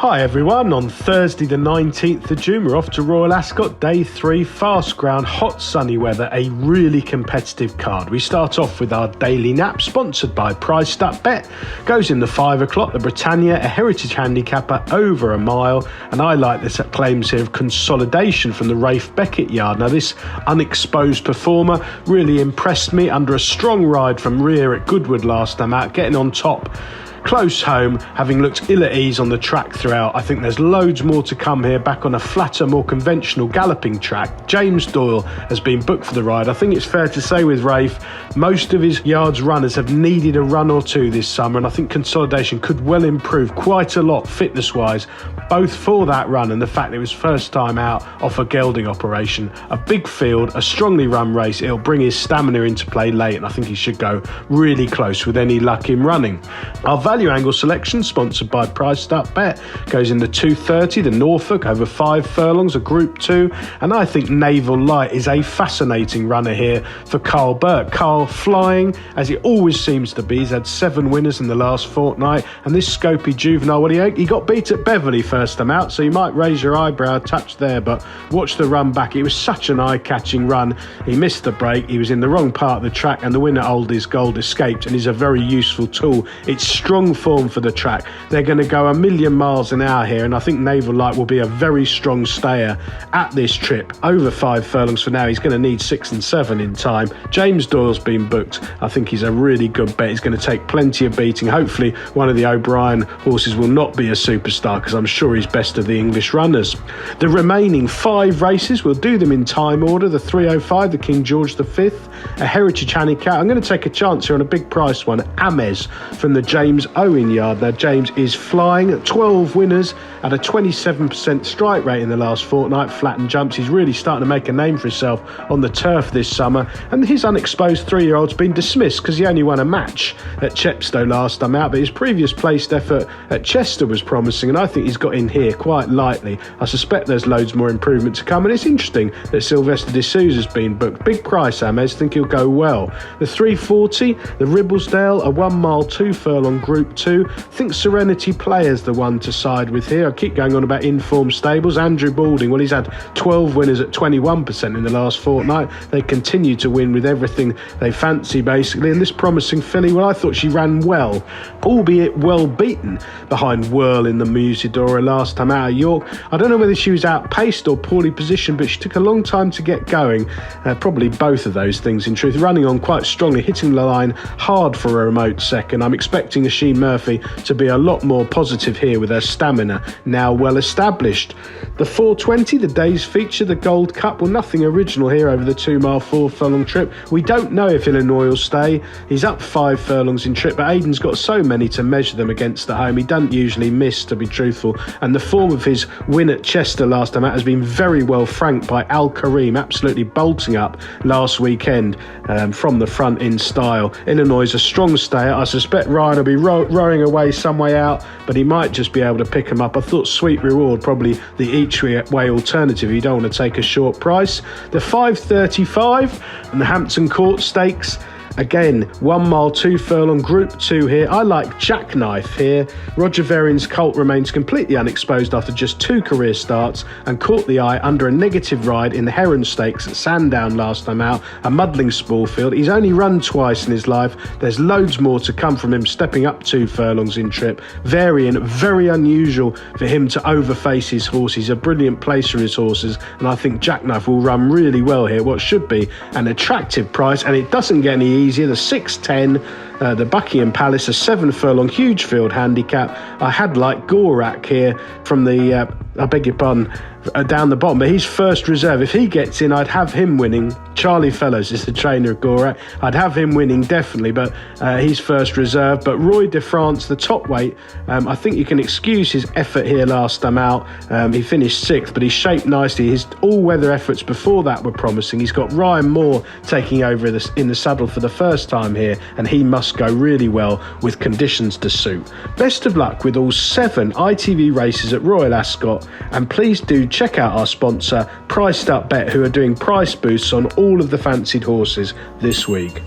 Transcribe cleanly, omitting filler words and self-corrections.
Hi everyone, on Thursday the 19th of June we're off to Royal Ascot, day 3, fast ground, hot sunny weather, a really competitive card. We start off with our daily nap, sponsored by Priced Up Bet. Goes in the 5 o'clock, the Britannia, a heritage handicapper over a mile, and I like this claims here of consolidation from the Rafe Beckett yard. Now this unexposed performer really impressed me under a strong ride from rear at Goodwood last time out, getting on top. Close home, having looked ill at ease on the track throughout. I think there's loads more to come here, back on a flatter, more conventional galloping track. James Doyle has been booked for the ride. I think it's fair to say with Rafe, most of his yards runners have needed a run or two this summer, and I think consolidation could well improve quite a lot fitness-wise, both for that run and the fact that it was first time out off a gelding operation. A big field, a strongly run race, it'll bring his stamina into play late, and I think he should go really close with any luck in running. Our value angle selection, sponsored by Priced Up Bet, goes in the 2:30, the Norfolk over 5 furlongs, a Group 2, and I think Naval Light is a fascinating runner here for Carl Burke. Carl flying, as he always seems to be. He's had 7 winners in the last fortnight, and this Scopy juvenile, he got beat at Beverley first time out, so you might raise your eyebrow a touch there, but watch the run back. It was such an eye-catching run. He missed the break, he was in the wrong part of the track, and the winner, Oldie's Gold, escaped, and is a very useful tool. It's strong form for the track. They're going to go a million miles an hour here, and I think Naval Light will be a very strong stayer at this trip. Over 5 furlongs for now. He's going to need 6 and 7 in time. James Doyle's been booked. I think he's a really good bet. He's going to take plenty of beating. Hopefully one of the O'Brien horses will not be a superstar, because I'm sure he's best of the English runners. The remaining 5 races, we'll do them in time order. The 305, the King George V, a heritage handicap. I'm going to take a chance here on a big price one, Ames, from the James Owen yard. Now James is flying at 12 winners at a 27% strike rate in the last fortnight, flat and jumps. He's really starting to make a name for himself on the turf this summer, and his unexposed 3-year-old's been dismissed because he only won a match at Chepstow last time out, but his previous placed effort at Chester was promising, and I think he's got in here quite lightly. I suspect there's loads more improvement to come, and it's interesting that Sylvester de Souza's been booked. Big price, Ames, think he'll go well. The 340, the Ribblesdale, a 1 mile 2 furlong Group 2. I think Serenity Player's the one to side with here. I keep going on about informed stables. Andrew Balding, well, he's had 12 winners at 21% in the last fortnight. They continue to win with everything they fancy, basically. And this promising filly, well, I thought she ran well, albeit well beaten behind Whirl in the Musidora last time out of York. I don't know whether she was outpaced or poorly positioned, but she took a long time to get going. Probably both of those things, in truth. Running on quite strongly, hitting the line hard for a remote second. I'm expecting Asheen Murphy to be a lot more positive here with her stamina now well established. The 420, the day's feature, the Gold Cup, well, nothing original here over the 2 mile 4 furlong trip. We don't know if Illinois will stay. He's up 5 furlongs in trip, but Aidan's got so many to measure them against at home. He doesn't usually miss, to be truthful, and the form of his win at Chester last time out has been very well franked by Al Kareem, absolutely bolting up last weekend from the front in style. Illinois is a strong stayer. I suspect Ryan will be rowing away some way out, but he might just be able to pick him up. I thought Sweet Reward probably the each way alternative. You don't want to take a short price. The 535 and the Hampton Court Stakes. Again, 1 mile 2 furlong Group 2 here. I like Jackknife here. Roger Verrin's colt remains completely unexposed after just 2 career starts and caught the eye under a negative ride in the Heron Stakes at Sandown last time out, a muddling spoil field. He's only run twice in his life. There's loads more to come from him, stepping up 2 furlongs in trip. Variant, very unusual for him to overface his horse. He's a brilliant placer his horses, and I think Jackknife will run really well here. What should be an attractive price, and it doesn't get any easier. The 610, the Buckingham Palace, a 7 furlong huge field handicap. I had like Gorak here from the I beg your pardon, down the bottom, but he's first reserve. If he gets in, I'd have him winning. Charlie Fellows is the trainer of Gorak. I'd have him winning definitely, but he's first reserve. But Roy de France, the top weight, I think you can excuse his effort here last time out. He finished 6th, but he's shaped nicely. His all-weather efforts before that were promising. He's got Ryan Moore taking over in the saddle for the first time here, and he must go really well with conditions to suit. Best of luck with all 7 ITV races at Royal Ascot, and please do check out our sponsor Priced Up Bet, who are doing price boosts on all of the fancied horses this week.